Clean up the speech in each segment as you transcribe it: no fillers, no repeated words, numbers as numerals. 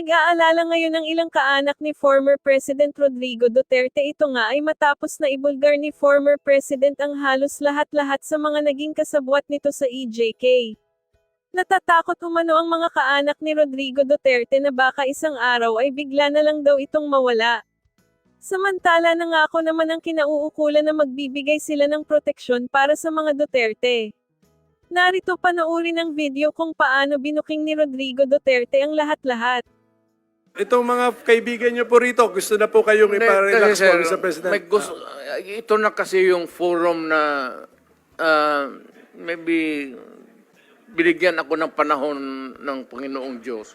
Pinag-aalala ngayon ng ilang kaanak ni former President Rodrigo Duterte. Ito nga ay matapos na ibulgar ni former President ang halos lahat-lahat sa mga naging kasabwat nito sa EJK. Natatakot umano ang mga kaanak ni Rodrigo Duterte na baka isang araw ay bigla na lang daw itong mawala. Samantala nangako naman ang kinauukulan na magbibigay sila ng proteksyon para sa mga Duterte. Narito panoorin ang video kung paano binuking ni Rodrigo Duterte ang lahat-lahat. Itong mga kaibigan niyo po rito, gusto na po kayong iparelax po, Mr. President. May gusto, ito na kasi yung forum na maybe binigyan ako ng panahon ng Panginoong Diyos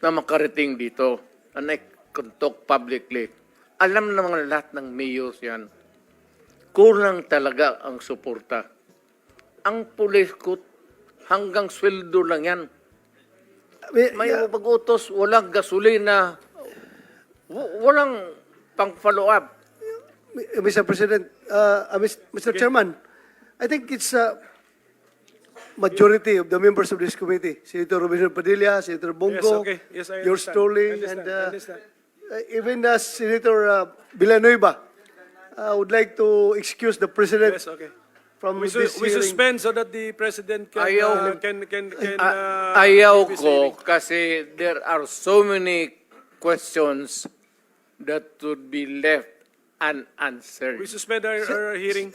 na makarating dito. And I can talk publicly. Alam naman lahat ng mayors yan. Kulang talaga ang suporta. Ang pulis ko, hanggang sweldo lang yan. May pag-utos, walang gasolina, walang pang-follow up. Mr. President, Mr. Chairman, I think it's majority of the members of this committee, Senator Robinson Padilla, Senator Bongo, Yes, okay. Yes, I yours understand. truly, I understand. and I understand. Even Senator Villanueva. I would like to excuse the President Yes, okay. from We this hearing. suspend so that the President can, Ayaw. give Ayaw his ko hearing. kasi there are so many questions that would be left unanswered. We suspend our hearing.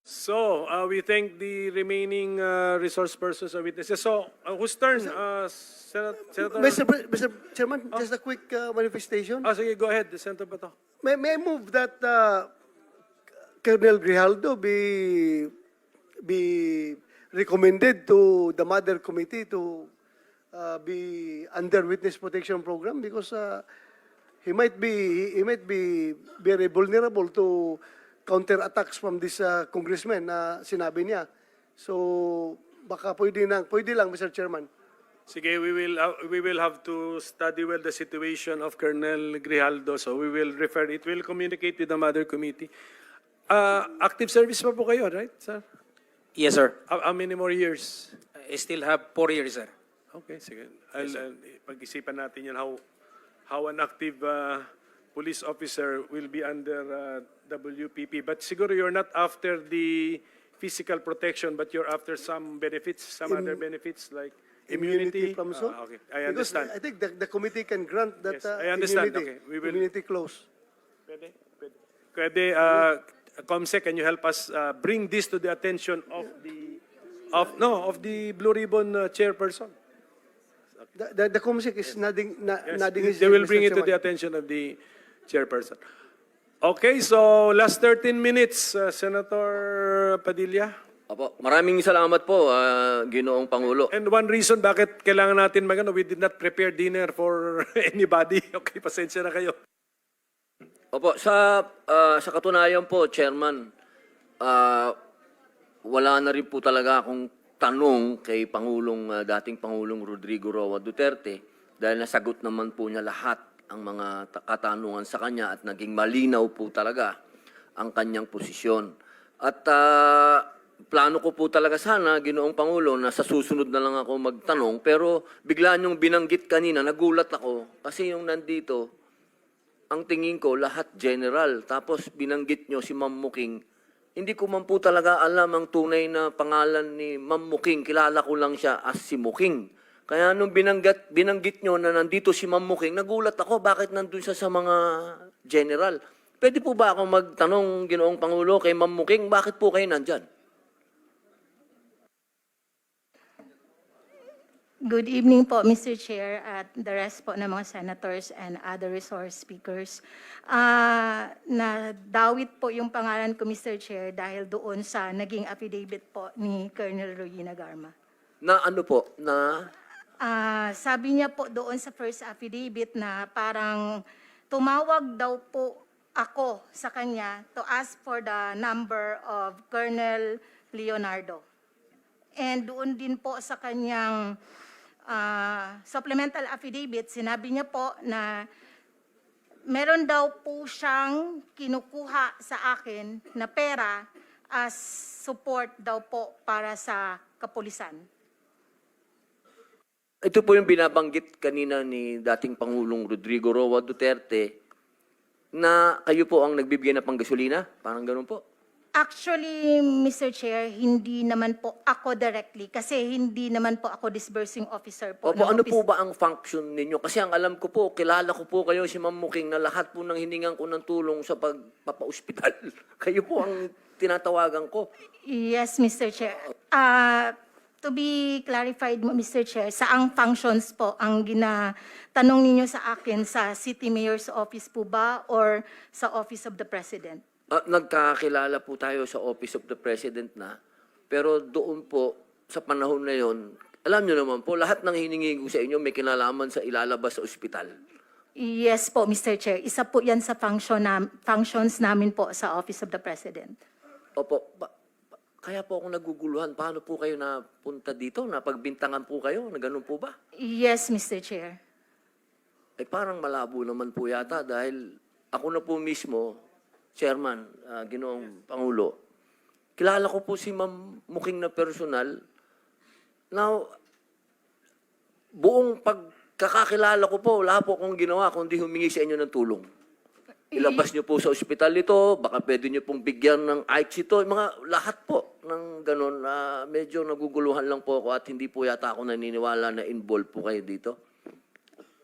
So, we thank the remaining resource persons or witnesses. So, whose turn? Senator? Mr. Chairman, just a quick manifestation. Sige, go ahead. Senator Bato. May I move that Colonel Grijaldo be recommended to the Mother Committee to be under witness protection program because he might be very vulnerable to counter attacks from this congressman na sinabi niya. So baka pwede lang, Mr. Chairman. Sige, we will have to study well the situation of Colonel Grijaldo. So we will refer, it will communicate with the Mother Committee. Active service pa po kayo, right, sir? Yes, sir. How many more years? I still have 4 years, sir. Okay, sige. Pag-isipan natin yan, how an active police officer will be under WPP. But siguro you're not after the physical protection, but you're after some benefits, some other benefits like immunity. From so? Okay, I understand. Because I think the committee can grant that Yes, I understand. immunity, Okay, we will- immunity clause. Pwede, Comsec, can you help us bring this to the attention of the Blue Ribbon chairperson? The COMSEC is nodding Yes, his they head, will Mr. bring it to the Chairman. attention of the chairperson. Okay, so last 13 minutes, Senator Padilla. Opo, maraming salamat po, Ginoong Pangulo. And one reason bakit kailangan natin we did not prepare dinner for anybody. Okay, pasensya na kayo. Opo, sa katunayan po, Chairman, wala na rin po talaga akong tanong kay dating Pangulong Rodrigo Roa Duterte dahil nasagot naman po niya lahat ang mga katanungan sa kanya at naging malinaw po talaga ang kanyang posisyon. At plano ko po talaga sana, Ginoong Pangulo, na sa susunod na lang ako magtanong, pero bigla niyong binanggit kanina, nagulat ako kasi yung nandito, ang tingin ko, lahat general. Tapos binanggit nyo si Ma'am Muking. Hindi ko man po talaga alam ang tunay na pangalan ni Ma'am Muking. Kilala ko lang siya as si Muking. Kaya nung binanggit nyo na nandito si Ma'am Muking, nagulat ako bakit nandun siya sa mga general. Pwede po ba ako magtanong, Ginoong Pangulo, kay Ma'am Muking, bakit po kayo nandyan? Good evening po, Mr. Chair, at the rest po ng mga senators and other resource speakers. Nadawit po yung pangalan ko, Mr. Chair, dahil doon sa naging affidavit po ni Colonel Rowena Garma. Na ano po? Na Sabi niya po doon sa first affidavit na parang tumawag daw po ako sa kanya to ask for the number of Colonel Leonardo. And doon din po sa kanyang supplemental affidavit, sinabi niya po na meron daw po siyang kinukuha sa akin na pera as support daw po para sa kapulisan. Ito po yung binabanggit kanina ni dating Pangulong Rodrigo Roa Duterte na kayo po ang nagbibigay na panggasolina? Parang ganun po. Actually, Mr. Chair, hindi naman po ako directly kasi hindi naman po ako disbursing officer po. Opo, ng ano office. po ba ang function ninyo? Kasi ang alam ko po, kilala ko po kayo si Ma'am Muking na lahat po ng hiningan ko ng tulong sa pagpapa-ospital. Kayo po ang tinatawagan ko. Yes, Mr. Chair. To be clarified, Mr. Chair, saang functions po ang ginatanong ninyo sa akin sa City Mayor's Office po ba or sa Office of the President? Nagkakilala po tayo sa Office of the President na, pero doon po, sa panahon na yon, alam nyo naman po, lahat ng hiningi ko sa inyo may kinalaman sa ilalabas sa ospital. Yes po, Mr. Chair. Isa po yan sa functions namin po sa Office of the President. Opo, kaya po ako naguguluhan. Paano po kayo napunta dito? Napagbintangan po kayo? Na ganun po ba? Yes, Mr. Chair. Parang malabo naman po yata dahil ako na po mismo, Chairman, Ginoong Pangulo, kilala ko po si Ma'am Muking na personal. Now, buong pagkakakilala ko po, wala po akong ginawa kundi humingi sa inyo ng tulong. Ilabas niyo po sa ospital ito, baka pwede niyo pong bigyan ng ICE ito, mga lahat po ng ganun. Medyo naguguluhan lang po ako at hindi po yata ako naniniwala na involved po kayo dito.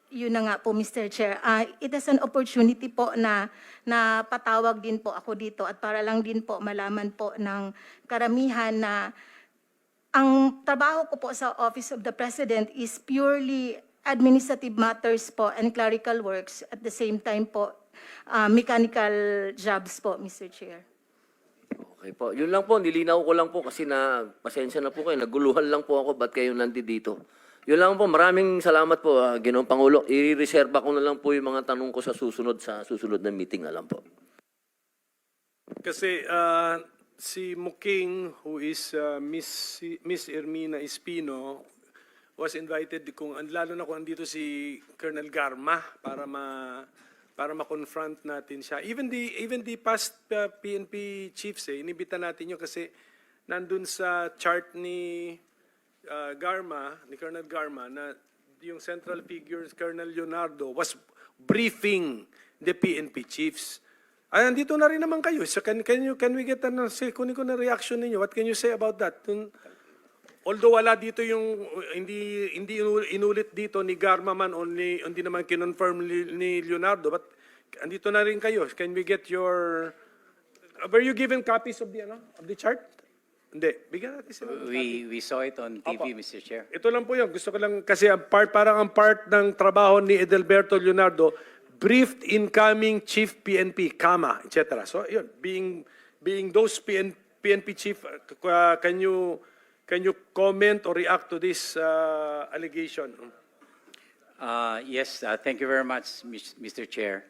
Yun na nga po, Mr. Chair. It is an opportunity po na patawag din po ako dito at para lang din po malaman po ng karamihan na ang trabaho ko po sa Office of the President is purely administrative matters po and clerical works. At the same time po, mechanical jobs po, Mr. Chair. Okay po. Yun lang po, nilinaw ko lang po kasi pasensya na po kayo, naguluhan lang po ako ba't kayo nandito. Yun lang po, maraming salamat po, Ginoong Pangulo. I-reserva ko na lang po yung mga tanong ko sa susunod na meeting na lang po. Kasi si Muking, who is Miss Ermina Espino, was invited lalo na kung andito si Colonel Garma para ma-confront natin siya. Even the past PNP chiefs, inibita natin yun kasi nandun sa chart ni Colonel Garma, na yung central figure, Colonel Leonardo, was briefing the PNP chiefs. Andito na rin naman kayo. So can we get kunin ko na reaction ninyo? What can you say about that? Although wala dito yung, hindi inulit dito ni Garma man o hindi naman kinonfirm ni Leonardo, but andito na rin kayo. Can we get your, were you given copies of the chart? Hindi. Bigyan natin sila. We saw it on TV, Opo. Mr. Chair. Ito lang po yun. Gusto ko lang, kasi parang ang part ng trabaho ni Edelberto Leonardo, briefed incoming chief PNP, etc. So, yun, being those PNP chief, can you comment or react to this allegation? Yes, thank you very much, Mr. Chair.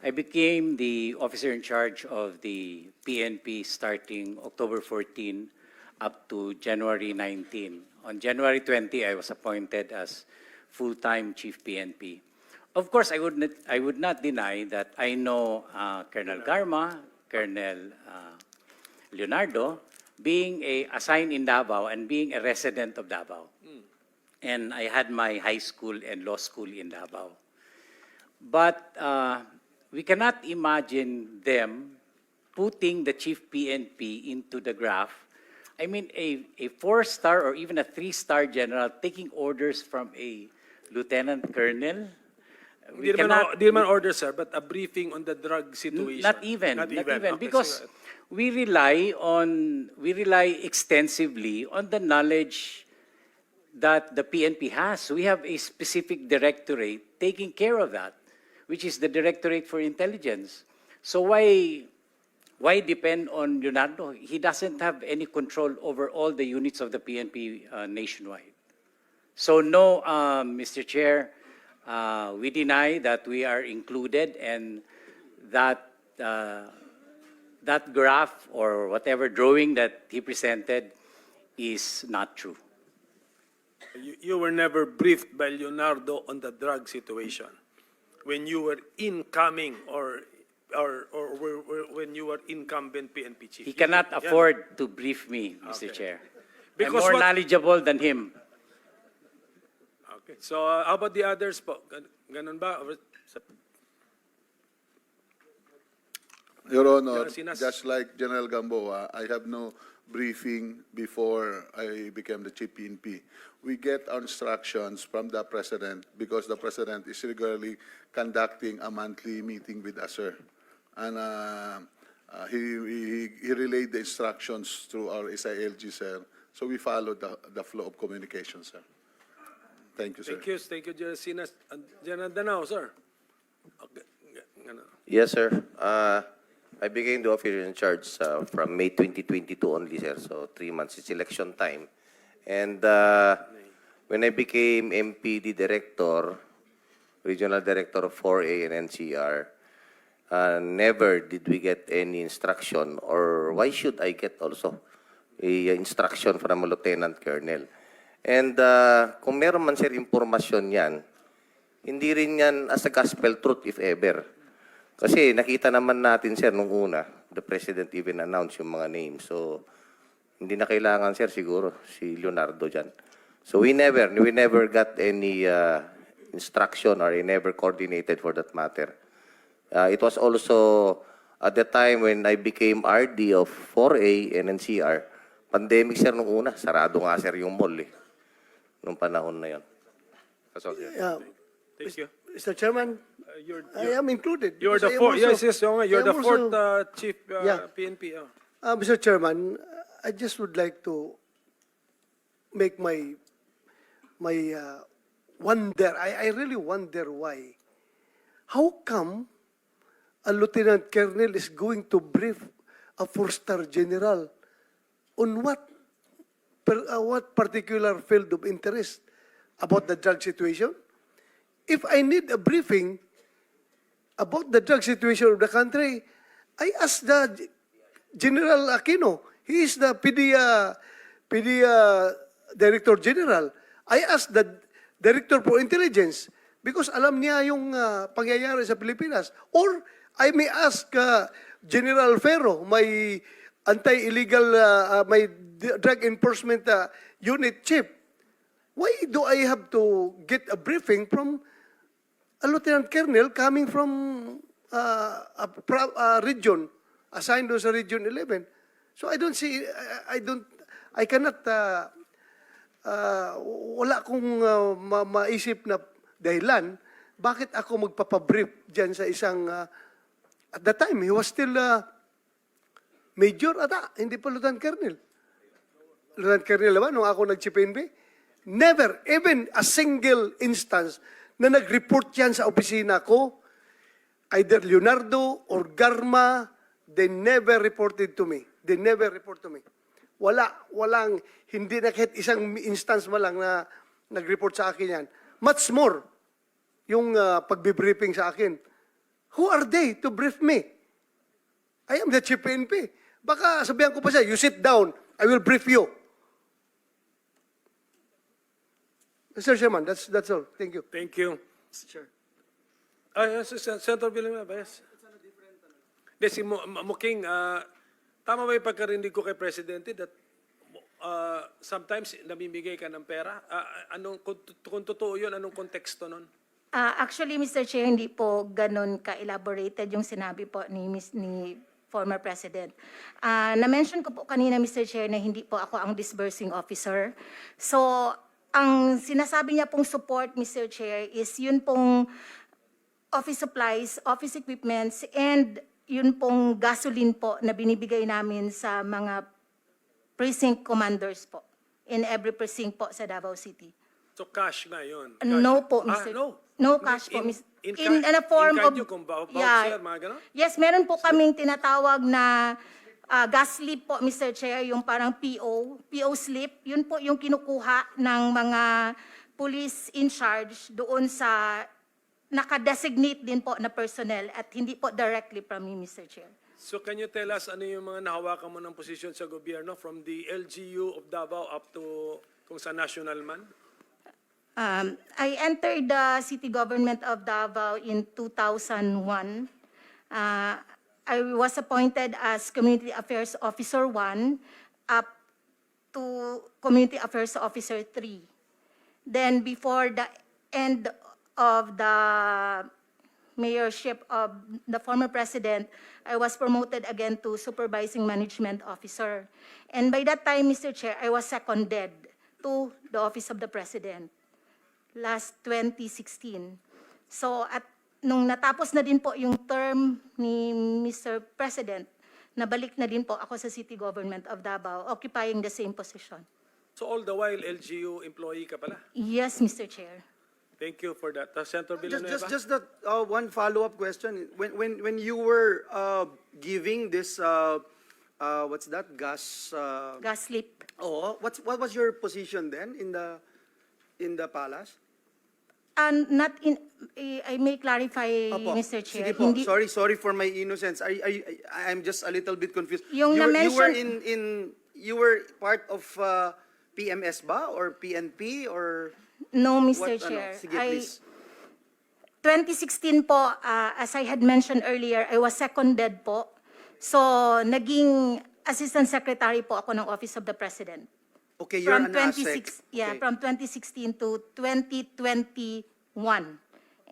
I became the officer in charge of the PNP starting October 14 up to January 19. On January 20, I was appointed as full-time chief PNP. Of course, I would not deny that I know Colonel Garma, Colonel Leonardo, being assigned in Davao and being a resident of Davao. And I had my high school and law school in Davao. But we cannot imagine them putting the chief PNP into the graph. I mean, a 4-star or even a 3-star general taking orders from a lieutenant colonel. Hindi naman order, sir, but a briefing on the drug situation. Not even, Okay, because so, we rely extensively on the knowledge that the PNP has. We have a specific directorate taking care of that, which is the Directorate for Intelligence. So why depend on Leonardo? He doesn't have any control over all the units of the PNP nationwide. So no, Mr. Chair, we deny that we are included and that that graph or whatever drawing that he presented is not true. you were never briefed by Leonardo on the drug situation when you were incoming or when you were incumbent PNP chief. He cannot Yeah. afford to brief me, Mr. Okay. Chair. Because I'm more what- knowledgeable than him. Okay. So, how about the others po? Ganun ba? Your Honor, Sinas. just like General Gamboa, I have no briefing before I became the Chief PNP. We get our instructions from the President because the President is regularly conducting a monthly meeting with us, sir. And he relayed the instructions through our SILG, sir. So we followed the flow of communication, sir. Thank you, sir. Thank you, General Sinas. General Danao, sir. Okay. Yes, sir. I became the officer in charge from May 2022 only, sir. So 3 months. It's election time. And when I became MPD director, regional director of 4A and NCR, never did we get any instruction, or why should I get also a instruction from a lieutenant colonel? And kung meron man, sir, impormasyon yan, hindi rin yan as a gospel truth, if ever. Kasi nakita naman natin, sir, nung una, the President even announced yung mga names. So, hindi na kailangan, sir, siguro, si Leonardo dyan. So, we never got any instruction or we never coordinated for that matter. It was also at the time when I became RD of 4A and NCR, pandemic, sir, nung una. Sarado nga, sir, yung mall, nung panahon na yun. That's all, sir. Thank you. Mr. Chairman, I am included. You're because the I am fourth. also- Yes, you're I am the fourth also- chief Yeah. PNP. Mr. Chairman, I just would like to make my wonder. I really wonder why. How come a lieutenant colonel is going to brief a four-star general on what particular field of interest about the drug situation? If I need a briefing about the drug situation of the country, I ask the General Aquino. He is the PDEA Director General. I ask the Director for Intelligence because alam niya yung pangyayari sa Pilipinas. Or I may ask General Ferro, my anti-illegal, my drug enforcement unit chief. Why do I have to get a briefing from a lieutenant colonel coming from a region assigned to sa Region 11? So I don't see, I cannot, wala akong maisip na dahilan bakit ako magpapabrief dyan sa isang, at that time, he was still major ata, hindi pa lieutenant colonel. Lieutenant colonel naman, nung ako nag-CPNB, never, even a single instance na nag-report yan sa opisina ko, either Leonardo or Garma, they never reported to me. They never report to me. Walang, hindi na kahit isang instance mo lang na nag-report sa akin yan. Much more, yung pagbibriefing sa akin. Who are they to brief me? I am the chief PNP. Baka sabihan ko pa siya, you sit down, I will brief you. Mr. Chairman, that's all. Thank you. Thank you. Mr. Chair. Yes, Senator Villanueva, yes. Hindi, si Muking, tama ba yung pagkarinig ko kay Presidente that sometimes namimigay ka ng pera? Kung totoo yun, anong konteksto nun? Actually, Mr. Chair, hindi po ganun ka-elaborated yung sinabi po ni former President. Na-mention ko po kanina, Mr. Chair, na hindi po ako ang disbursing officer. So, ang sinasabi niya pong support, Mr. Chair, is yun pong office supplies, office equipments, and yun pong gasoline po na binibigay namin sa mga precinct commanders po in every precinct po sa Davao City. So cash na yun? No po, Mr. No? No cash po, Mr. In a form of... voucher, mga ganon? Yes, meron po kaming tinatawag na gas slip po, Mr. Chair, yung parang PO slip. Yun po yung kinukuha ng mga police in charge doon sa nakadesignate din po na personnel at hindi po directly from me, Mr. Chair. So can you tell us ano yung mga nahawakan mo ng posisyon sa gobyerno from the LGU of Davao up to kung sa national man? I entered the city government of Davao in 2001. I was appointed as Community Affairs Officer 1 up to Community Affairs Officer 3. Then before the end of the mayorship of the former president, I was promoted again to supervising management officer. And by that time, Mr. Chair, I was seconded to the office of the president last 2016. So nung natapos na din po yung term ni Mr. President, nabalik na din po ako sa City Government of Davao, occupying the same position. So all the while, LGU employee ka pala. Yes, Mr. Chair. Thank you for that. Senator Villanueva? Just that one follow-up question. When you were giving this what's that gas? Gas sleep. Oh, what was your position then in the palace? And not in, I may clarify, Opo. Mr. Chair. Sige po. Hindi- Sorry for my innocence. I'm just a little bit confused. Yung you were na-mention- you were part of PMS ba or PNP or No, Mr. what? Chair. Sige, please. 2016 po, as I had mentioned earlier, I was seconded po. So, naging Assistant Secretary po ako ng Office of the President. Okay, you're From an ASEC. Okay. From 2016 to 2021.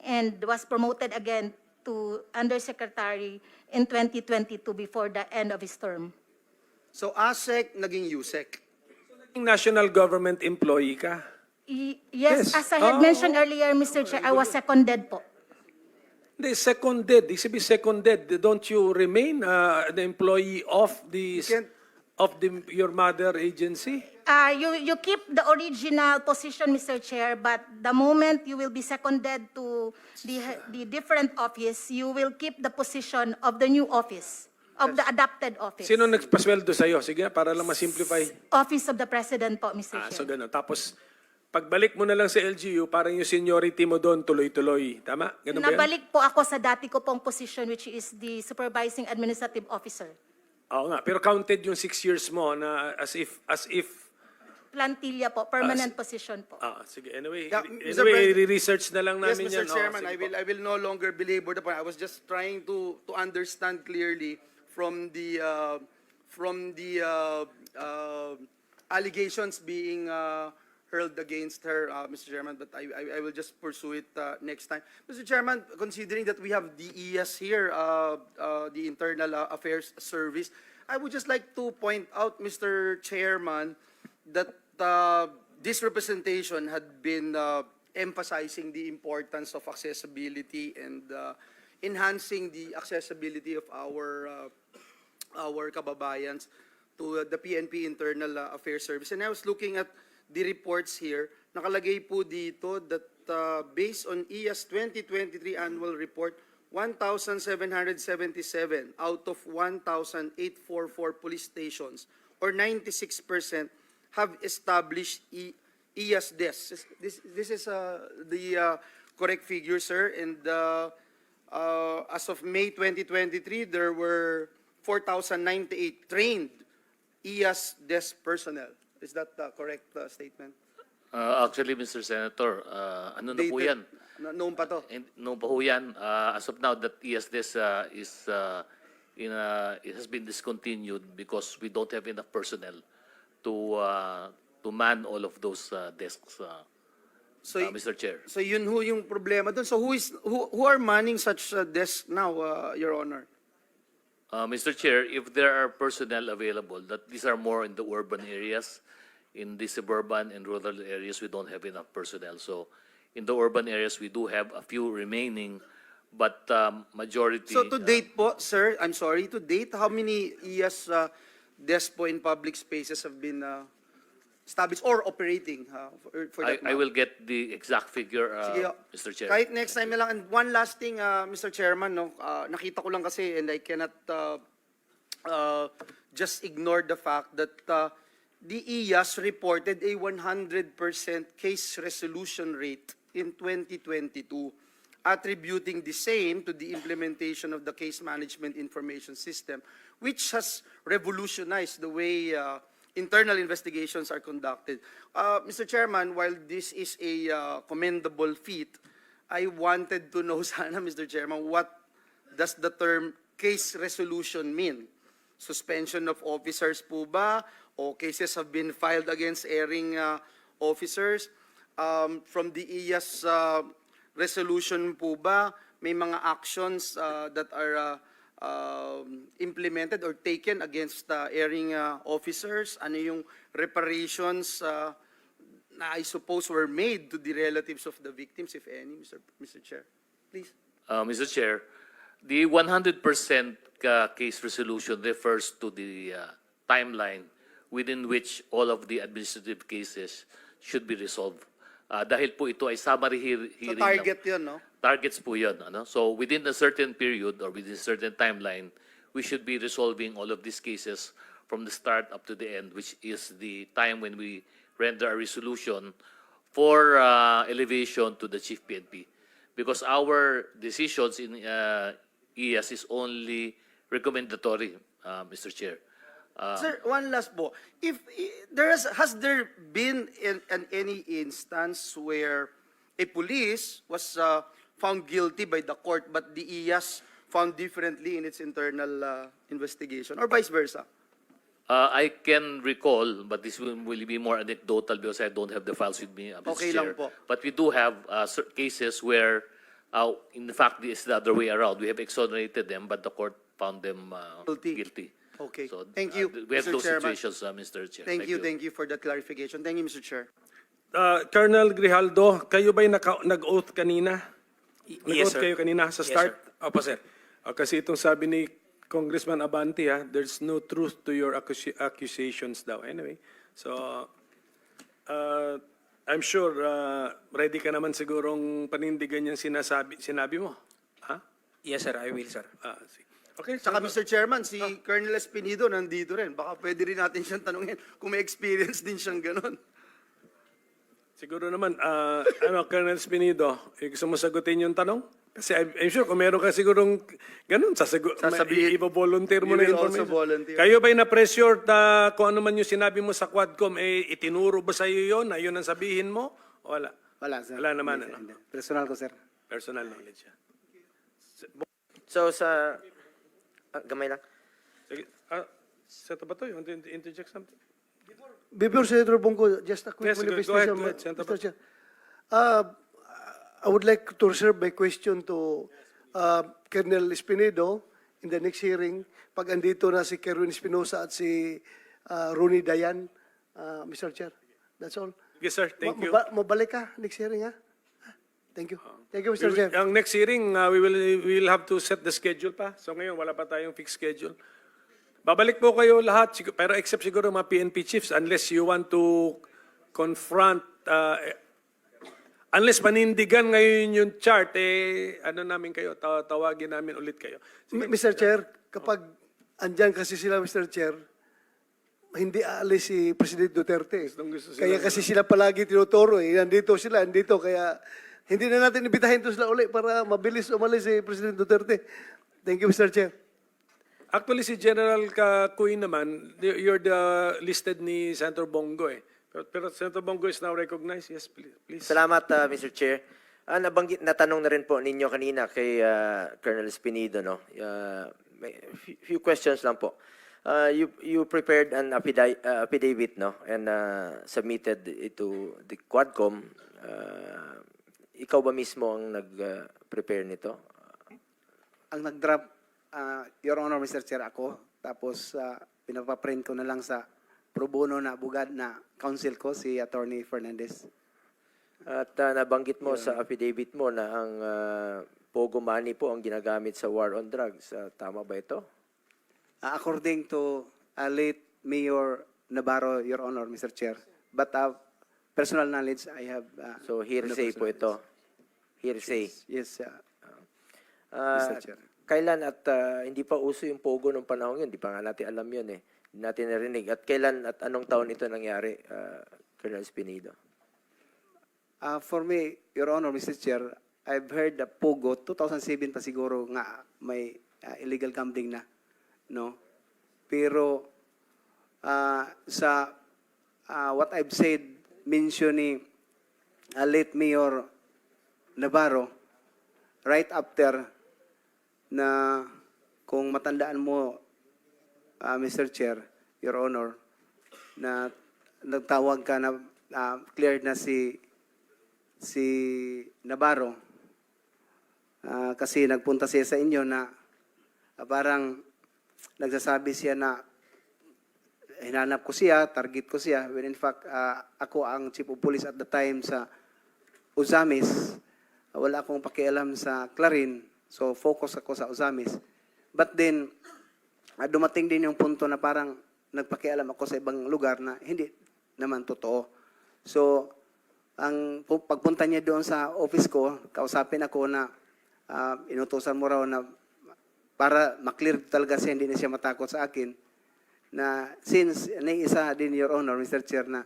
And was promoted again to Undersecretary in 2022 before the end of his term. So ASEC naging USEC. National government employee ka? Yes, Yes. as I had mentioned earlier, Mr. Chair, I was seconded po. Hindi, seconded. Ibig sabihin seconded. Don't you remain an employee of can't- your mother agency? You keep the original position, Mr. Chair, but the moment you will be seconded to the different office, you will keep the position of the new office, of the adopted office. Sino nagpasweldo sa'yo? Sige, para lang ma-simplify. Office of the President po, Mr. So Chair. gano'n. Tapos, pagbalik mo na lang sa LGU, parang yung seniority mo doon tuloy-tuloy. Tama? Ganun ba yan? Nabalik po ako sa dati ko pong position, which is the Supervising Administrative Officer. Oo nga. Pero counted yung 6 years mo na as if Plantilla po, permanent position po. sige. Anyway, Yeah, Mr. President. research na lang Yes, namin Mr. yan. Oo, Chairman, sige po. I will no longer belabor the point. I was just trying to understand clearly from the allegations being hurled against her, Mr. Chairman, but I will just pursue it next time. Mr. Chairman, considering that we have the ES here, the Internal Affairs Service, I would just like to point out, Mr. Chairman, that this representation had been emphasizing the importance of accessibility and enhancing the accessibility of our kababayans to the PNP Internal Affairs Service. And I was looking at the reports here. Nakalagay po dito that based on IAS 2023 annual report, 1,777 out of 1,844 police stations, or 96%, have established IAS desks. This is the correct figure, sir. And as of May 2023, there were 4,098 trained IAS desk personnel. Is that the correct statement? Actually, Mr. Senator, ano na po Dated- yan? Noon pa to. No pa po yan. As of now, that ESDS it has been discontinued because we don't have enough personnel to man all of those desks, Mr. Chair. So yun ho yung problema doon. So who are manning such desks now, Your Honor? Mr. Chair, if there are personnel available, that these are more in the urban areas, in the suburban and rural areas, we don't have enough personnel. So in the urban areas, we do have a few remaining, but majority. So to date po, sir, I'm sorry, to date, how many IAS desks po in public spaces have been established or operating for that I matter? will get the exact figure, Sige, Mr. Chair. kahit next time na lang. And one last thing, Mr. Chairman, no, nakita ko lang kasi and I cannot just ignore the fact that the IAS reported a 100% case resolution rate in 2022, attributing the same to the implementation of the Case Management Information System, which has revolutionized the way internal investigations are conducted. Mr. Chairman, while this is a commendable feat, I wanted to know sana, Mr. Chairman, what does the term case resolution mean? Suspension of officers po ba? O cases have been filed against erring officers? from the IAS resolution po ba, may mga actions that are implemented or taken against erring officers? Ano yung reparations na I suppose were made to the relatives of the victims, if any, Mr. Chair? Please. Mr. Chair, the 100% case resolution refers to the timeline within which all of the administrative cases should be resolved. Dahil po ito ay summary So hearing. target yun, no? Targets po yun. Ano? So within a certain period or within a certain timeline, we should be resolving all of these cases from the start up to the end, which is the time when we render a resolution for elevation to the Chief PNP. Because our decisions in IAS is only recommendatory, Mr. Chair. Sir, one last po. If has there been any instance where a police was found guilty by the court but the IAS found differently in its internal investigation, or vice versa? I can recall, but this will be more anecdotal because I don't have the files with me, Mr. Okay Chair. lang po. But we do have cases where, in fact, it's the other way around. We have exonerated them, but the court found them guilty. Okay. So, Thank you, we have Mr. those Chairman. situations, Mr. Chair. Thank you for that clarification. Thank you, Mr. Chair. Colonel Grijaldo, kayo ba'y nag-oath kanina? Yes, Nag-oath sir. kayo kanina sa Yes, start? sir. Opo, sir. Kasi itong sabi ni Congressman Abante, there's no truth to your accusations daw. Anyway, so I'm sure ready ka naman sigurong panindigan yung sinabi mo. Ha? Yes, sir. I will, sir. Sige. Okay, Saka Mr. Chairman, si Colonel Espinido nandito rin. Baka pwede rin natin siyang tanungin kung may experience din siyang ganun. siguro naman, Colonel Espinido, gusto mo sagutin yung tanong? Kasi I'm sure kung meron ka sigurong ganun, Sasabihin. i-volunteer mo You na will also information. volunteer. Kayo ba'y na-pressure na kung ano man yung sinabi mo sa Quadcom, itinuro ba sa iyo yun, na yun ang sabihin mo? O wala? Wala, sir. Wala naman, Hindi, ano? hindi. Personal ko, sir. Personal knowledge yan. So sa gamay lang. Sige. Seto ba to? You want to interject something? Before Senator Bongo, just a quick Yes, go ahead, manifestation, go ahead, Senator Mr. Chair. I would like to reserve my question to Colonel Espinedo in the next hearing. Pag andito na si Kerwin Espinosa at si Ronnie Dayan, Mr. Chair. That's all. Yes, sir. Thank you. Mabalik ka next hearing, ha? Thank you. Thank you, Mr. Chair. Ang next hearing, we will have to set the schedule pa. So ngayon, wala pa tayong fixed schedule. Babalik po kayo lahat, pero except siguro mga PNP chiefs, unless you want to confront, unless panindigan ngayon yung chart, ano namin kayo, tawagin namin ulit kayo. Sige. Mr. Chair, kapag andyan kasi sila, Mr. Chair, hindi aalis si President Duterte. Gusto sila- Kaya kasi sila palagi tinuturo. Nandito sila, andito. Kaya hindi na natin ibitahin to sila uli para mabilis umalis si President Duterte. Thank you, Mr. Chair. Actually, si General Kakuy naman, you're the listed ni Senator Bongo Pero Senator Bongo is now recognized. Yes, please. Salamat, Mr. Chair. Natanong na rin po ninyo kanina kay Colonel Espinido, no? May few questions lang po. You prepared an affidavit, no? And submitted it to the Quadcom. Ikaw ba mismo ang nag-prepare nito? Ang nag-draft, Your Honor, Mr. Chair, ako. Tapos, pinapaprint ko na lang sa pro bono na bugad na counsel ko, si Attorney Fernandez. At nabanggit mo sa affidavit mo na ang Pogo money po ang ginagamit sa war on drugs. Tama ba ito? According to late Mayor Navarro, Your Honor, Mr. Chair. But personal knowledge, I have... So hearsay po ito. Hearsay. Yes, Ah, Mr. Chair. Kailan at hindi pa uso yung Pogo nung panahon yun, hindi pa nga natin alam yun eh. Hindi natin narinig. At kailan at anong taon ito nangyari, Colonel Espinido? For me, Your Honor, Mr. Chair, I've heard the Pogo, 2007 pa siguro nga may illegal gambling na. No? Pero sa what I've said, mention ni late Mayor Navarro, right after na kung matandaan mo, Mr. Chair, Your Honor, na nagtawag ka na cleared na si si Navarro, kasi nagpunta siya sa inyo na parang nagsasabi siya na hinanap ko siya, target ko siya, when in fact, ako ang chief of police at the time sa Uzamis. Wala akong pakialam sa Clarin, so focus ako sa Uzamis. But then, dumating din yung punto na parang nagpakialam ako sa ibang lugar na hindi naman totoo. So, pagpunta niya doon sa office ko, kausapin ako na inutusan mo raw na para maklear talaga siya, hindi na siya matakot sa akin, na since naiisa din, Your Honor, Mr. Chair, na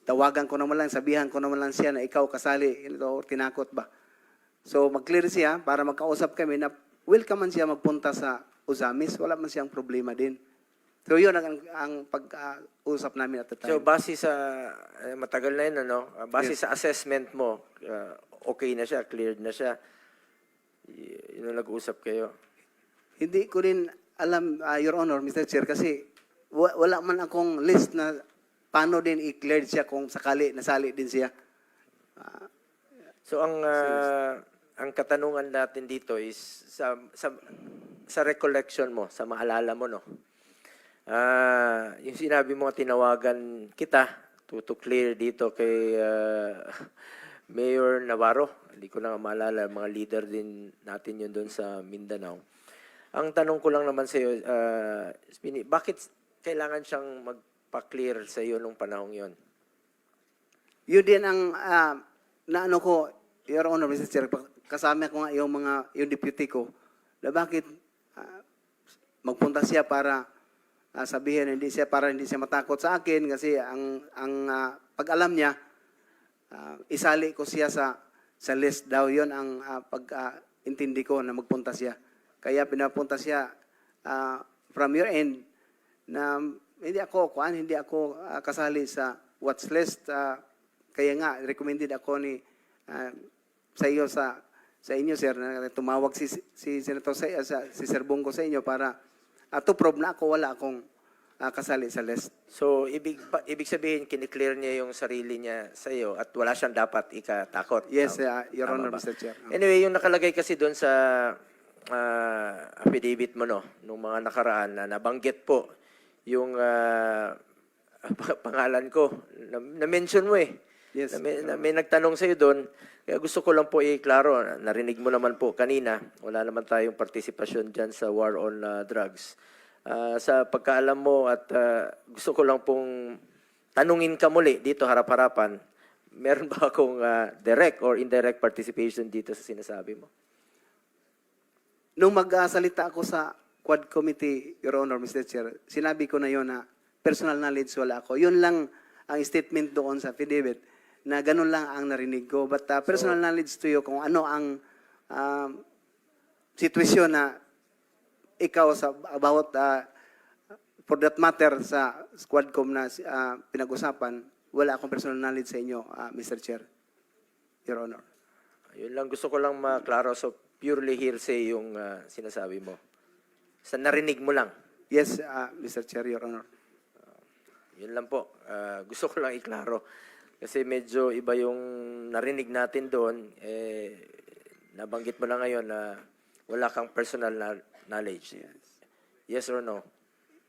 tawagan ko naman lang, sabihan ko naman lang siya na ikaw kasali, tinakot ba? So, mag-clear siya para magkausap kami na welcome man siya magpunta sa Uzamis, wala man siyang problema din. So, yun ang pag-usap namin at the time. So, base sa, matagal na yun, ano? Base sa assessment mo, okay na siya, cleared na siya. Yun ang nag-usap kayo. Hindi ko rin alam, Your Honor, Mr. Chair, kasi wala man akong list na paano din i-cleared siya kung sakali nasali din siya. So, ang katanungan natin dito is sa recollection mo, sa maalala mo, no? Yung sinabi mo, tinawagan kita to clear dito kay Mayor Navarro. Hindi ko na maalala, mga leader din natin yun doon sa Mindanao. Ang tanong ko lang naman sa iyo, bakit kailangan siyang magpa-clear sa iyo nung panahong yon? Yun din ang naano ko, Your Honor, Mr. Chair, kasama ko nga yung deputy ko, na bakit magpunta siya para sabihin hindi siya matakot sa akin kasi ang pag-alam niya, isali ko siya sa list daw. Yon ang pag-intindi ko na magpunta siya. Kaya pinapunta siya from your end na hindi ako kasali sa watch list. Kaya nga recommended ako ni sa inyo sir na tumawag si Senator si Sir Bongo sa inyo para to prove na wala akong kasali sa list. So, ibig sabihin, kiniklear niya yung sarili niya sa iyo at wala siyang dapat ikatakot. Yes, Your Tama Honor, ba? Mr. Chair. Anyway, yung nakalagay kasi doon sa affidavit mo, no, nung mga nakaraan na nabanggit po yung pangalan ko. Na-mention mo eh. Yes. May nagtanong sa iyo doon. Kaya gusto ko lang po i-klaro. Narinig mo naman po kanina. Wala naman tayong partisipasyon dyan sa war on drugs. Sa pagkaalam mo at gusto ko lang pong tanungin ka muli dito harap-harapan, meron ba akong direct or indirect participation dito sa sinasabi mo? Nung magsalita ako sa Quad Committee, Your Honor, Mr. Chair, sinabi ko na yon na personal knowledge wala ako. Yun lang ang statement doon sa affidavit na ganun lang ang narinig ko. But personal knowledge to you kung ano ang sitwasyon na ikaw about for that matter sa Quadcom na pinag-usapan, wala akong personal knowledge sa inyo, Mr. Chair, Your Honor. Yun lang gusto ko lang maklaro. So purely hearsay yung sinasabi mo. Sa narinig mo lang. Yes, Mr. Chair, Your Honor. Yun lang po. Gusto ko lang iklaro. Kasi medyo iba yung narinig natin doon. Nabanggit mo na ngayon na wala kang personal knowledge. Yes or no?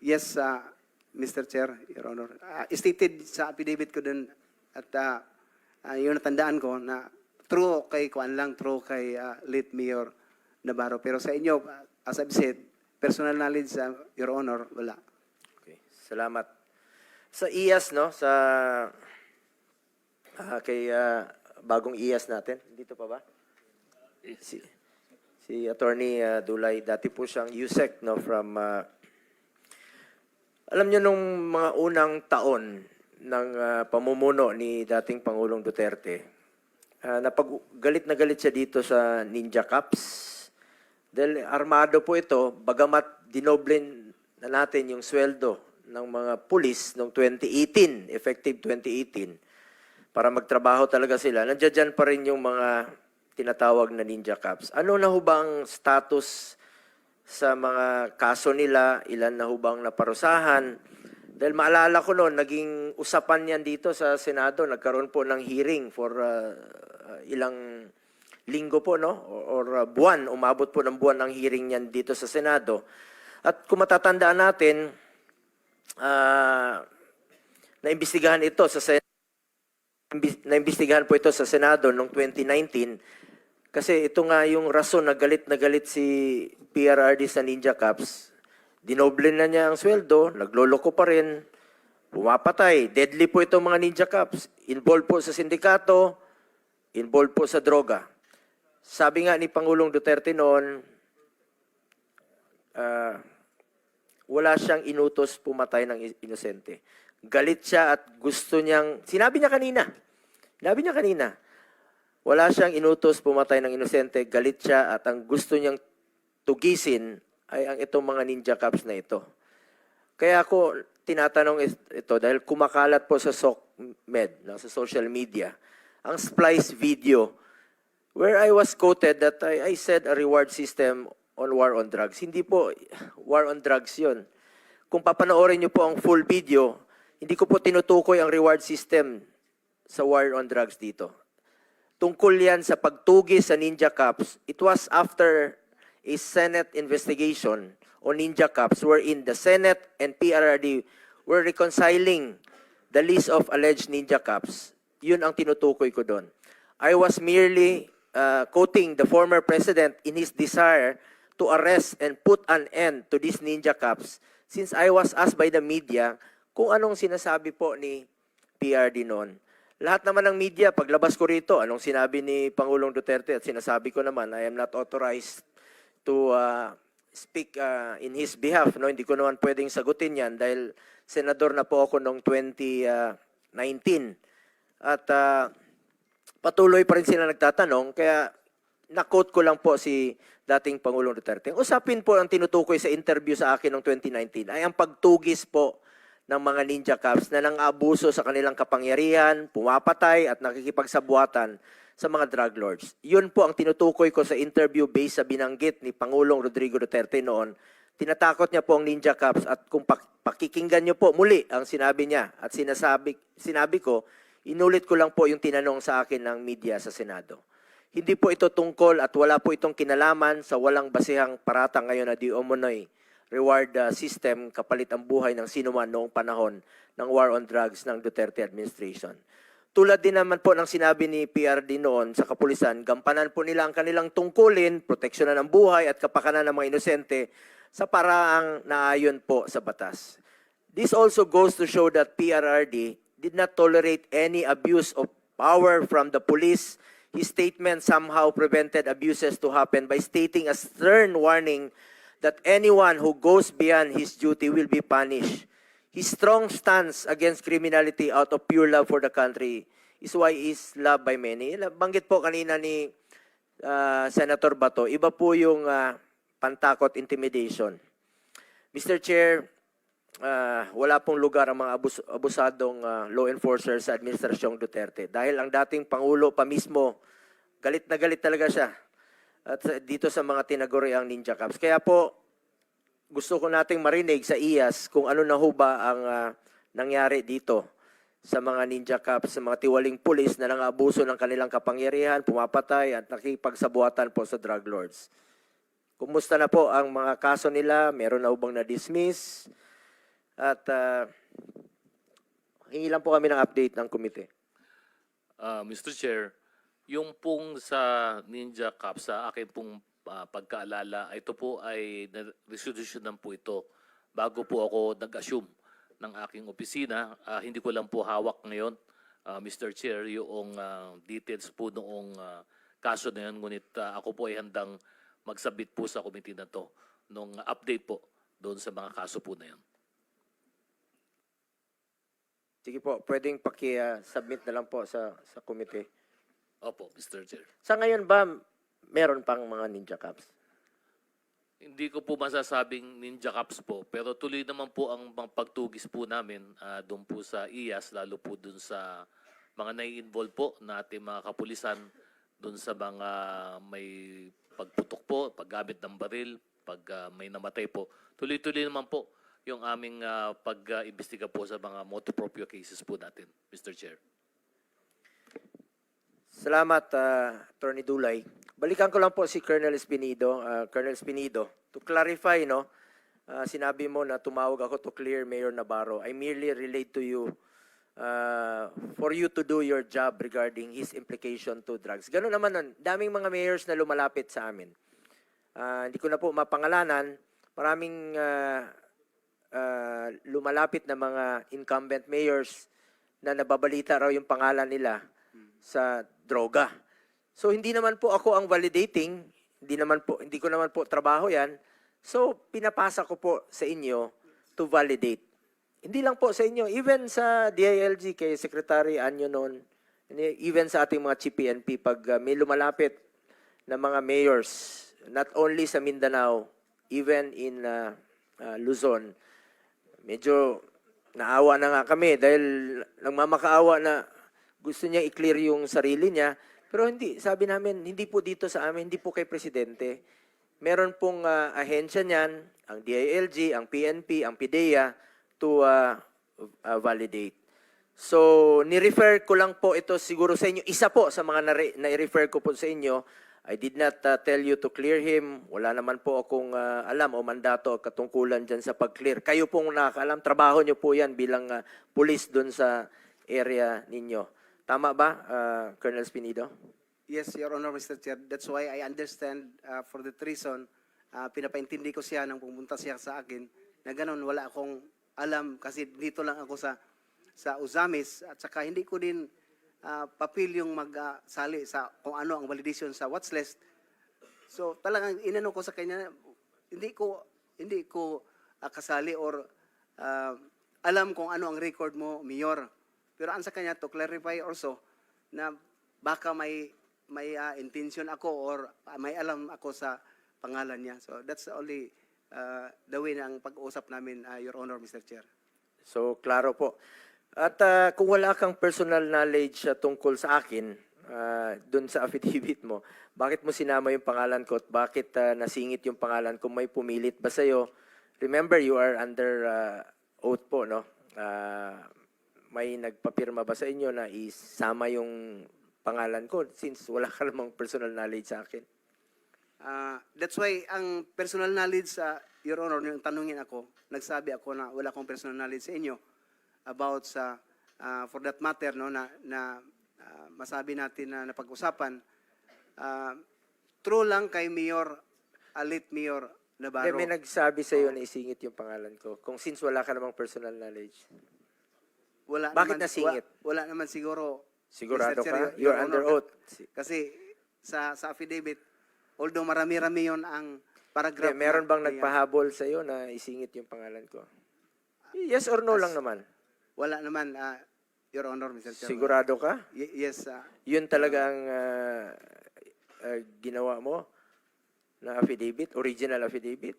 Yes, Mr. Chair, Your Honor. Stated sa affidavit ko dun at yung natandaan ko na true kay late Mayor Navarro. Pero sa inyo, as I've said, personal knowledge, Your Honor, wala. Okay. Salamat. Sa IAS, no? Sa kay bagong IAS natin. Dito pa ba? Si Attorney Dulay, dati po siyang USEC, no, from alam niyo nung mga unang taon ng pamumuno ni dating Pangulong Duterte, galit na galit siya dito sa Ninja Cups. Dahil armado po ito, bagamat dinoble na natin yung sweldo ng mga pulis noong 2018, effective 2018, para magtrabaho talaga sila. Nandiyan dyan pa rin yung mga tinatawag na Ninja Cups. Ano na hubang status sa mga kaso nila? Ilan na hubang naparusahan? Dahil maalala ko noon, naging usapan yan dito sa Senado, nagkaroon po ng hearing for ilang linggo po, no? Or buwan, umabot po ng buwan ang hearing yan dito sa Senado. At kung matatandaan natin, naimbestigahan ito sa naimbestigahan po ito sa Senado noong 2019 kasi ito nga yung rason na galit si PRRD sa Ninja Cups. Dinoble na niya ang sweldo, nagloloko pa rin, pumapatay. Deadly po itong mga Ninja Cups. Involved po sa sindikato, involved po sa droga. Sabi nga ni Pangulong Duterte noon, wala siyang inutos pumatay ng inosente. Galit siya at gusto niyang, sinabi niya kanina, wala siyang inutos pumatay ng inosente, galit siya at ang gusto niyang tugisin ay ang itong mga Ninja Cups na ito. Kaya ako tinatanong ito dahil kumakalat po sa SOCMED, no, sa social media, ang splice video where I was quoted that I said a reward system on war on drugs. Hindi po war on drugs yun. Kung papanoorin niyo po ang full video, hindi ko po tinutukoy ang reward system sa war on drugs dito. Tungkol yan sa pagtugi sa Ninja Cups. It was after a Senate investigation on Ninja Cups wherein the Senate and PRRD were reconciling the list of alleged Ninja Cups. Yun ang tinutukoy ko doon. I was merely quoting the former president in his desire to arrest and put an end to these Ninja Cups since I was asked by the media kung anong sinasabi po ni PRD noon. Lahat naman ng media, paglabas ko rito, anong sinabi ni Pangulong Duterte at sinasabi ko naman, I am not authorized to speak in his behalf. No? Hindi ko naman pwedeng sagutin yan dahil senador na po ako noong 2019. At patuloy pa rin sila nagtatanong, kaya na-quote ko lang po si dating Pangulong Duterte. Usapin po ang tinutukoy sa interview sa akin noong 2019 ay ang pagtugis po ng mga Ninja Cups na nang-abuso sa kanilang kapangyarihan, pumapatay at nakikipagsabuatan sa mga drug lords. Yun po ang tinutukoy ko sa interview based sa binanggit ni Pangulong Rodrigo Duterte noon. Tinatakot niya po ang Ninja Cups at kung pakikinggan niyo po muli ang sinabi niya at sinabi ko, inulit ko lang po yung tinanong sa akin ng media sa Senado. Hindi po ito tungkol at wala po itong kinalaman sa walang basehang paratang ngayon na di umano'y reward system kapalit ang buhay ng sinuman noong panahon ng war on drugs ng Duterte administration. Tulad din naman po ng sinabi ni PRD noon sa kapulisan, gampanan po nila ang kanilang tungkulin, proteksyonan ng buhay at kapakanan ng mga inosente sa paraang naayon po sa batas. This also goes to show that PRRD did not tolerate any abuse of power from the police. His statement somehow prevented abuses to happen by stating a stern warning that anyone who goes beyond his duty will be punished. His strong stance against criminality out of pure love for the country is why he is loved by many. Banggit po kanina ni Senator Bato, iba po yung pantakot, intimidation. Mr. Chair, wala pong lugar ang mga abusadong law enforcers sa Administrasyong Duterte. Dahil ang dating Pangulo pa mismo, galit na galit talaga siya. At dito sa mga tinaguriang Ninja Cups. Kaya po, gusto ko nating marinig sa IAS kung ano na ho ba ang nangyari dito sa mga Ninja Cups, sa mga tiwaling pulis na nang-abuso ng kanilang kapangyarihan, pumapatay at nakipagsabuatan po sa drug lords. Kumusta na po ang mga kaso nila? Meron na bang na-dismiss? At hingi lang po kami ng update ng komite. Mr. Chair, yung pong sa Ninja Cups, sa akin pong pagkaalala, ito po ay resolution lang po ito bago po ako nag-assume ng aking opisina. Hindi ko lang po hawak ngayon, Mr. Chair, yung details po noong kaso na yun. Ngunit ako po ay handang magsabit po sa committee na to nung update po doon sa mga kaso po na yun. Sige po, pwedeng paki-submit na lang po sa komite. Opo, Mr. Chair. Sa ngayon ba, meron pang mga Ninja Cups? Hindi ko po masasabing Ninja Cups po, pero tuloy naman po ang pagtugis po namin doon po sa IAS, lalo po doon sa mga nai-involve po na ating mga kapulisan, doon sa mga may pagputok po, paggamit ng baril, pag may namatay po. Tuloy-tuloy naman po yung aming pag-imbestiga po sa mga motu proprio cases po natin, Mr. Chair. Salamat, Attorney Dulay. Balikan ko lang po si Colonel Espinido. Colonel Espinido, to clarify, no, sinabi mo na tumawag ako to clear Mayor Navarro. I merely relate to you for you to do your job regarding his implication to drugs. Ganun naman nun. Daming mga mayors na lumalapit sa amin. Hindi ko na po mapangalanan. Maraming lumalapit na mga incumbent mayors na nababalita raw yung pangalan nila sa droga. So hindi naman po ako ang validating, hindi ko naman po trabaho 'yan. So pinapasa ko po sa inyo to validate. Hindi lang po sa inyo, even sa DILG kay Secretary Anyo noon, even sa ating mga Chief PNP pag may lumalapit na mga mayors, not only sa Mindanao, even in Luzon, medyo naawa na nga kami dahil nagmamakaawa na gusto niya i-clear yung sarili niya. Pero hindi, sabi namin, hindi po dito sa amin, hindi po kay Presidente. Meron pong ahensya niyan, ang DILG, ang PNP, ang PIDEA, to validate. So, ni-refer ko lang po ito siguro sa inyo. Isa po sa mga na-refer ko po sa inyo. I did not tell you to clear him. Wala naman po akong alam o mandato o katungkulan dyan sa pag-clear. Kayo pong nakakaalam. Trabaho nyo po yan bilang police doon sa area ninyo. Tama ba, Colonel Espinido? Yes, Your Honor, Mr. Chair. That's why I understand for that reason, pinapaintindi ko siya nang pumunta siya sa akin na ganun, wala akong alam kasi dito lang ako sa Uzamis at saka hindi ko din papil yung magsali sa kung ano ang validation sa watch list. So talagang inano ko sa kanya, hindi ko kasali or alam kung ano ang record mo, Mayor. Pero ang sa kanya to clarify also na baka may intention ako or may alam ako sa pangalan niya. So that's only the way ng pag-usap namin, Your Honor, Mr. Chair. So, klaro po. At kung wala kang personal knowledge tungkol sa akin, dun sa affidavit mo, bakit mo sinama yung pangalan ko at bakit nasingit yung pangalan ko? May pumilit ba sa'yo? Remember, you are under oath po, no? May nagpapirma ba sa inyo na isama yung pangalan ko since wala ka namang personal knowledge sa akin? That's why ang personal knowledge, Your Honor, yung tanungin ako, nagsabi ako na wala akong personal knowledge sa inyo about sa, for that matter, no, na masabi natin na napag-usapan. True lang kay Mayor, late Mayor Navarro. May nagsabi sa iyo na isingit yung pangalan ko kung since wala ka namang personal knowledge. Bakit nasingit? Wala naman siguro. Sigurado Mr. Chair, ka? You're Your under Honor, oath. Kasi sa affidavit, although marami-rami yon ang paragraph. Meron bang nagpahabol sa iyo na isingit yung pangalan ko? Yes or no lang naman? Wala naman, Your Honor, Mr. Chair. Sigurado ka? Yes. Yun talaga ang ginawa mo na affidavit, original affidavit?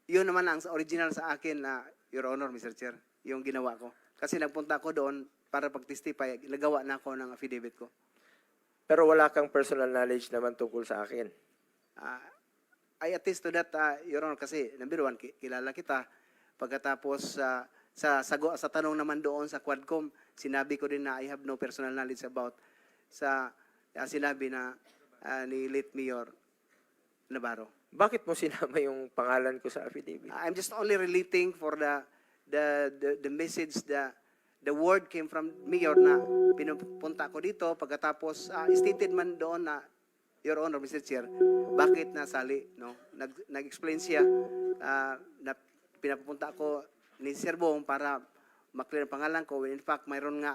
Yun naman ang original sa akin na, Your Honor, Mr. Chair, yung ginawa ko. Kasi nagpunta ako doon para pag-testify, nagawa na ako ng affidavit ko. Pero wala kang personal knowledge naman tungkol sa akin. I attest to that, Your Honor, kasi number one, kilala kita. Pagkatapos sa tanong naman doon sa Quadcom, sinabi ko din na I have no personal knowledge about sa sinabi na ni late Mayor Navarro. Bakit mo sinama yung pangalan ko sa affidavit? I'm just only relating for the message, the word came from Mayor na pinupunta ko dito. Pagkatapos, stated man doon na, Your Honor, Mr. Chair, bakit nasali, no? Nag-explain siya na pinapunta ko ni Sir Bong para maklear ang pangalan ko. In fact, mayroon nga,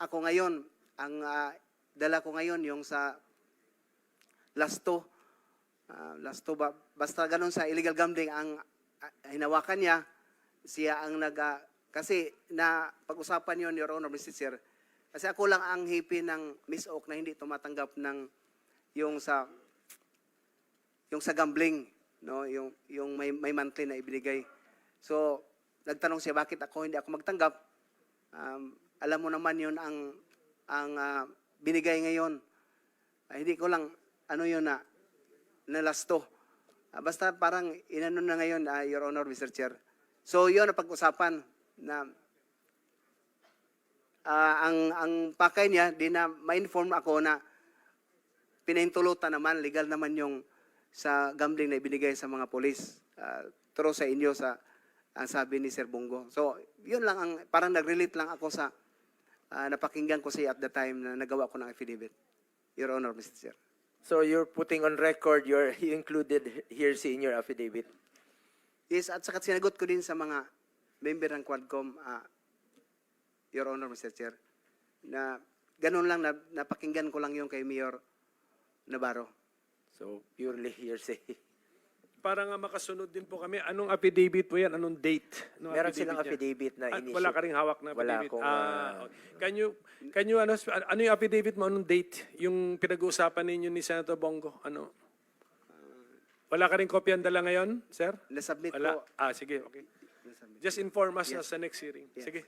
ako ngayon, ang dala ko ngayon yung sa Lasto. Lasto ba? Basta ganun sa illegal gambling ang hinawakan niya. Siya ang kasi na pag-usapan yon, Your Honor, Mr. Chair. Kasi ako lang ang hipi ng Miss Oak na hindi tumatanggap ng yung sa gambling, no, yung may monthly na ibinigay. So, nagtanong siya bakit hindi ako magtanggap. Alam mo naman yun ang binigay ngayon. Hindi ko lang ano yun na Lasto. Basta parang inano na ngayon, Your Honor, Mr. Chair. So yun ang pag-usapan na ang pakay niya, di na ma-inform ako na pinahintulutan naman, legal naman yung sa gambling na ibinigay sa mga polis. True sa inyo ang sabi ni Sir Bongo. So yun lang, parang nag-relate lang ako sa napakinggan ko siya at the time na nagawa ko ng affidavit. Your Honor, Mr. Chair. So you're putting on record you included hearsay in your affidavit? Yes, at saka sinagot ko din sa mga member ng Quadcom, Your Honor, Mr. Chair, na ganun lang, napakinggan ko lang yung kay Mayor Navarro. So purely hearsay. Para nga makasunod din po kami, anong affidavit po yan? Anong date? Anong Meron silang niya? affidavit na Ah, initiate. wala ka ring hawak na Wala affidavit? akong, Can you, ano yung affidavit mo? Anong date? Yung pinag-uusapan ninyo ni Senator Bongo? Ano? Wala ka ring kopya ang dala ngayon, sir? Na-submit Wala? ko. Sige, okay. Just inform us na sa next hearing. Yes. Sige.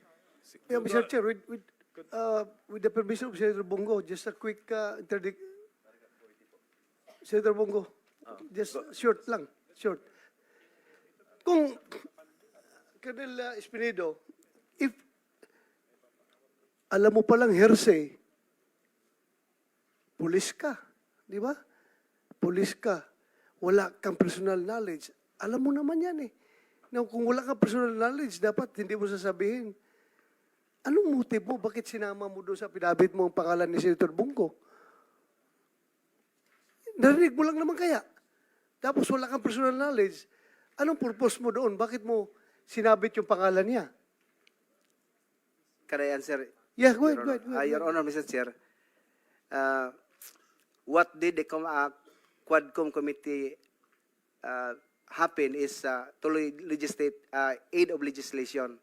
Yeah, Mr. Chair, with the permission of Senator Bongo, just a quick interdict. Senator Bongo, just short lang, short. Kung, Colonel Espinedo, if alam mo palang hearsay, pulis ka, di ba? Pulis ka, wala kang personal knowledge. Alam mo naman yan eh. Now, kung wala kang personal knowledge, dapat hindi mo sasabihin. Anong motive mo? Bakit sinama mo doon sa pinabit mo ang pangalan ni Senator Bongo? Narinig mo lang naman kaya. Tapos wala kang personal knowledge. Anong purpose mo doon? Bakit mo sinabit yung pangalan niya? Can I answer? Yeah, go ahead, Your go Honor? ahead. Go ahead. Your Honor, Mr. Chair, what did the Quadcom committee happen is to legislate aid of legislation.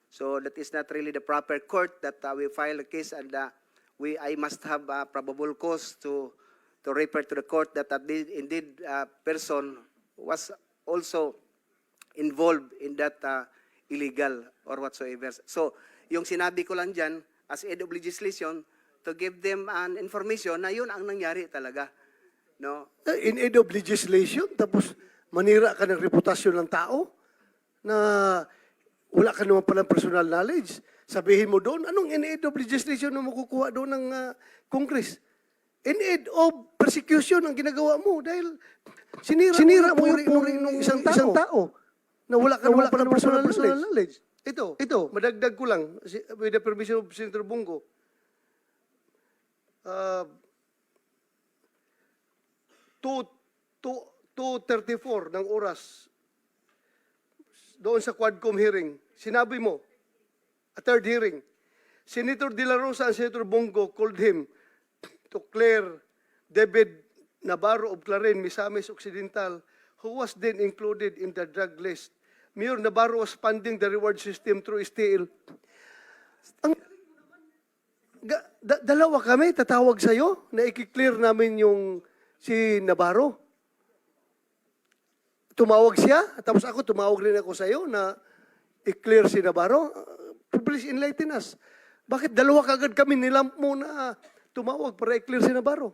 So that is not really the proper court that we file a case, and I must have probable cause to refer to the court that indeed person was also involved in that illegal or whatsoever. So yung sinabi ko lang dyan as aid of legislation to give them an information na yun ang nangyari talaga. No? In aid of legislation, tapos manira ka ng reputasyon ng tao na wala ka naman palang personal knowledge. Sabihin mo doon, anong in aid of legislation na makukuha doon ng Congress? In aid of persecution ang ginagawa mo dahil sinira mo yung puri ng isang tao na wala ka naman palang personal knowledge. Ito, madagdag ko lang, with the permission of Senator Bongo. 2:34 ng oras doon sa Quadcom hearing, sinabi mo, a third hearing, Senator De La Rosa and Senator Bongo called him to clear David Navarro of Clarin, Misamis Occidental, who was then included in the drug list. Mayor Navarro was funding the reward system through STL. Dalawa kami, tatawag sa'yo na i-clear namin yung si Navarro. Tumawag siya, tapos ako tumawag rin ako sa'yo na i-clear si Navarro. Please enlighten us. Bakit dalawa kagad kami nilamp mo na tumawag para i-clear si Navarro?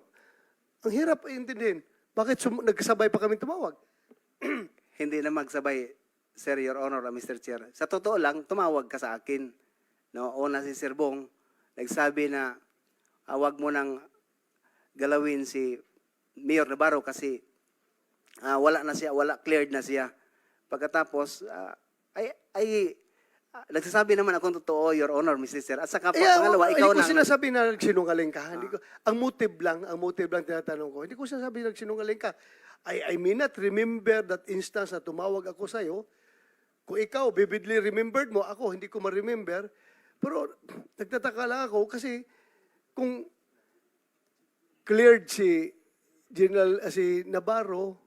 Ang hirap intindihin. Bakit nagkasabay pa kami tumawag? Hindi na magsabay, Sir, Your Honor, Mr. Chair. Sa totoo lang, tumawag ka sa akin. No, una si Sir Bong, nagsabi na wag mo nang galawin si Mayor Navarro kasi wala na siya, cleared na siya. Pagkatapos, nagsasabi naman akong totoo, Your Honor, Mr. Chair. At saka pangalawa, ikaw hindi ko nang... sinasabi na nagsinungaling ka. Hindi ko, ang motive lang tinatanong ko. Hindi ko sinasabi na nagsinungaling ka. I may not remember that instance na tumawag ako sa'yo. Kung ikaw, vividly remembered mo, ako, hindi ko ma-remember. Pero nagtataka lang ako kasi kung cleared si si Navarro,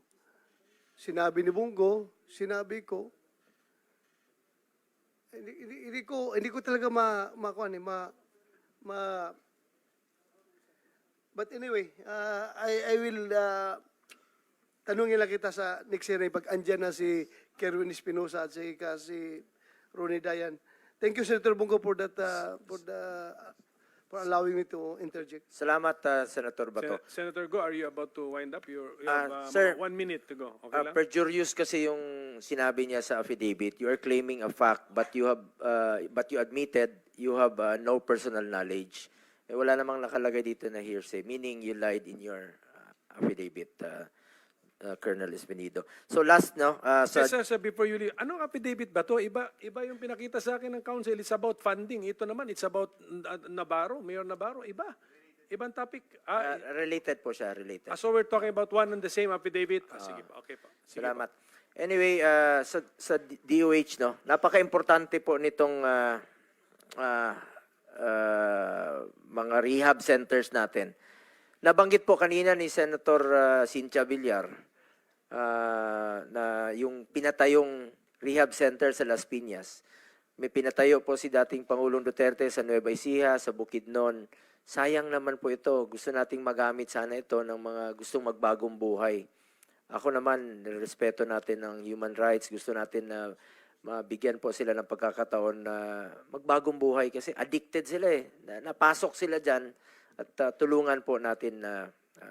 sinabi ni Bongo, sinabi ko, hindi ko talaga but anyway, I will tanungin lang kita sa next hearing pag andyan na si Kerwin Espinosa at si Ronnie Dayan. Thank you, Senator Bongo, for for allowing me to interject. Salamat, Senator Bato. Senator Go, are you about to wind up? You have Sir, mga 1 minute to go. Okay lang? Perjurious kasi yung sinabi niya sa affidavit. You are claiming a fact, but you admitted you have no personal knowledge. Eh, wala namang nakalagay dito na hearsay, meaning you lied in your affidavit, Colonel Espinido. So last, no? Sir, before you leave, anong affidavit ba to? Iba yung pinakita sa akin ng council. It's about funding. Ito naman, it's about Navarro, Mayor Navarro. Ibang topic. Related po siya, related. So we're talking about one and the same affidavit. Sige pa, okay pa. Sige Salamat. Anyway, sa DOH, no, napaka-importante po nitong mga rehab centers natin. Nabanggit po kanina ni Senator Cynthia Villar na yung pinatayong rehab center sa Las Piñas. May pinatayo po si dating Pangulong Duterte sa Nueva Ecija, sa Bukidnon. Sayang naman po ito. Gusto nating magamit sana ito ng mga gustong magbagong buhay. Ako naman, respeto natin ng human rights. Gusto natin na mabigyan po sila ng pagkakataon na magbagong buhay kasi addicted sila eh. Napasok sila dyan at tulungan po natin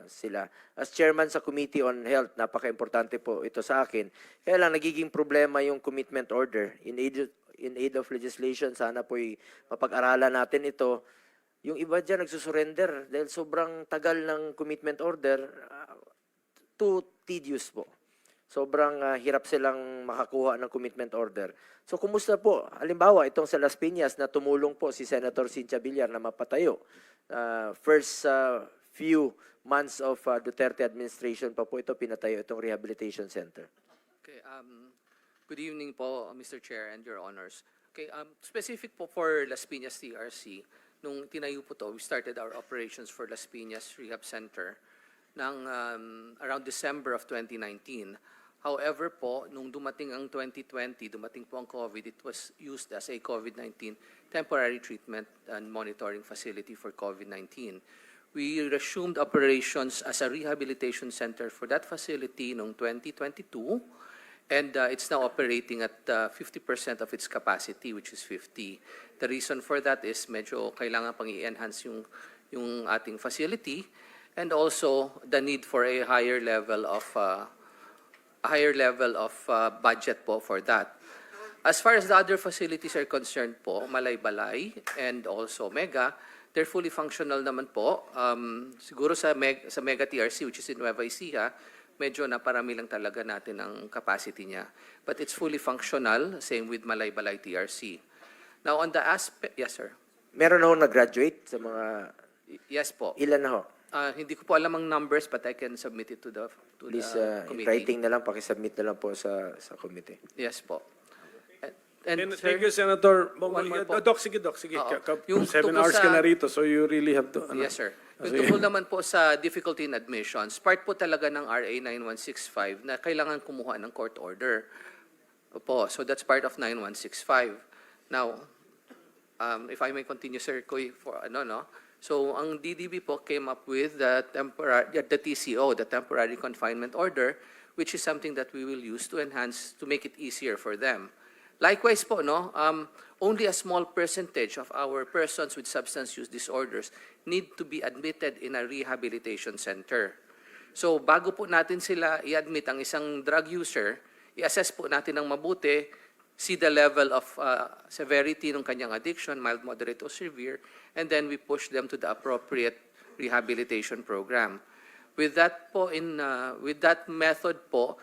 sila. As chairman sa Committee on Health, napaka-importante po ito sa akin. Kaya lang nagiging problema yung commitment order. In aid of legislation, sana po'y mapag-aralan natin ito. Yung iba dyan nagsusurrender dahil sobrang tagal ng commitment order, too tedious po. Sobrang hirap silang makakuha ng commitment order. So, kumusta po? Halimbawa, itong sa Las Piñas na tumulong po si Senator Cynthia Villar na mapatayo. First few months of Duterte administration pa po ito pinatayo, itong rehabilitation center. Okay, good evening po, Mr. Chair and Your Honors. Okay, specific po for Las Piñas TRC, nung tinayo po to, we started our operations for Las Piñas Rehab Center ng around December of 2019. However po, nung dumating ang 2020, dumating po ang COVID, it was used as a COVID-19 temporary treatment and monitoring facility for COVID-19. We resumed operations as a rehabilitation center for that facility noong 2022, and it's now operating at 50% of its capacity, which is 50. The reason for that is medyo kailangan pang i-enhance yung ating facility, and also the need for a higher level of budget po for that. As far as the other facilities are concerned po, Malaybalay and also Mega, they're fully functional naman po. Siguro sa Mega TRC, which is in Nueva Ecija, medyo naparami lang talaga natin ang capacity niya. But it's fully functional, same with Malaybalay TRC. Now on the aspect, yes sir. Meron na ho nag-graduate sa mga... Yes po. Ilan na ho? Hindi ko po alam ang numbers, but I can submit it to the Please, committee. writing na lang, pakisubmit na lang po sa committee. Yes po. And Thank you, Senator. One more po. Doc, sige. Oo. 7 Yung hours tungkol ka sa- na rito, so you really have to... Yes, sir. Yung tungkol naman po sa difficulty in admissions, part po talaga ng RA 9165 na kailangan kumuha ng court order. Opo, so that's part of 9165. Now, if I may continue, Sir Koy, for So, ang DDB po came up with the TCO, the temporary confinement order, which is something that we will use to enhance, to make it easier for them. Likewise po, only a small percentage of our persons with substance use disorders need to be admitted in a rehabilitation center. So, bago po natin sila i-admit ang isang drug user, i-assess po natin ng mabuti, see the level of severity ng kanyang addiction, mild, moderate, or severe, and then we push them to the appropriate rehabilitation program. With that po, with that method po,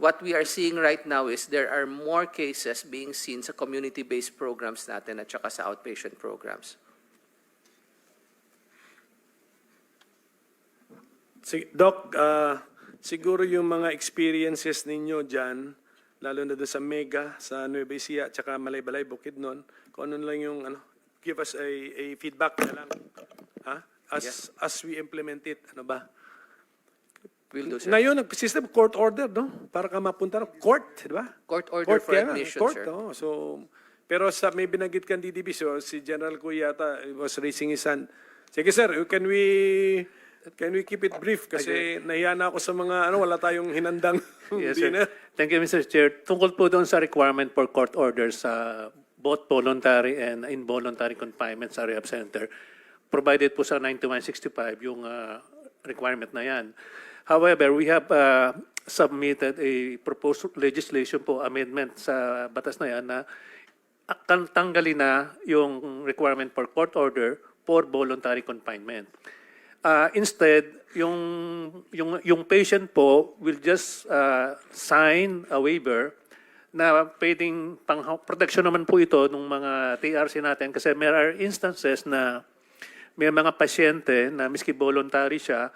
what we are seeing right now is there are more cases being seen sa community-based programs natin at saka sa outpatient programs. Doc, siguro yung mga experiences ninyo dyan, lalo na doon sa Mega, sa Nueva Ecija, at saka Malaybalay, Bukidnon, kung ano lang yung, give us a feedback na lang, as we implement it, ano ba? Will do, sir. Ngayon, nag-system court order, no? Para ka mapunta ng court, di ba? Court order for kaya nga, admission, court, sir. oh. So, pero sa may binanggit kang DDB, so si General Cuyata was raising his hand. Sige sir, can we keep it brief? Kasi nahiya na ako sa mga, wala tayong hinandang Yes, dinner. sir. Thank you, Mr. Chair. Tungkol po doon sa requirement for court orders sa both voluntary and involuntary confinement sa rehab center, provided po sa 9165 yung requirement na yan. However, we have submitted a proposed legislation po, amendment sa batas na yan na tanggalin na yung requirement for court order for voluntary confinement. Instead, yung patient po will just sign a waiver na pwedeng protection naman po ito ng mga TRC natin kasi there are instances na may mga pasyente na miski voluntary siya,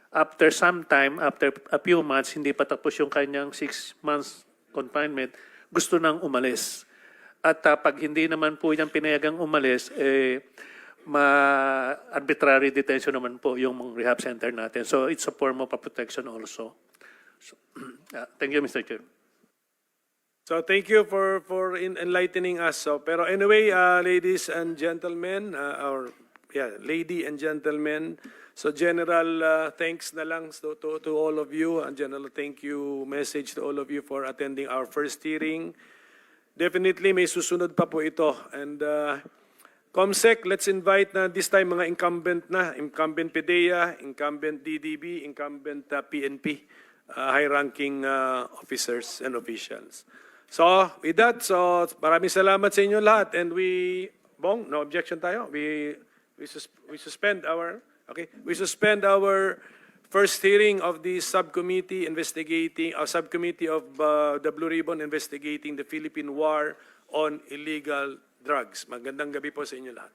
after some time, after a few months, hindi pa tapos yung kanyang 6 months confinement, gusto nang umalis. At pag hindi naman po yan pinayagang umalis, arbitrary detention naman po yung rehab center natin. So it's a form of a protection also. So, thank you, Mr. Chair. So thank you for enlightening us. So, pero anyway, ladies and gentlemen, lady and gentlemen, so general thanks na lang to all of you, and general thank you message to all of you for attending our first hearing. Definitely may susunod pa po ito. And COMSEC, let's invite na this time mga incumbent PDEA, incumbent DDB, incumbent PNP, high-ranking officers and officials. So, with that, so maraming salamat sa inyo lahat. And Bong, no objection tayo. We suspend our first hearing of the subcommittee of the Blue Ribbon investigating the Philippine War on illegal drugs. Magandang gabi po sa inyo lahat.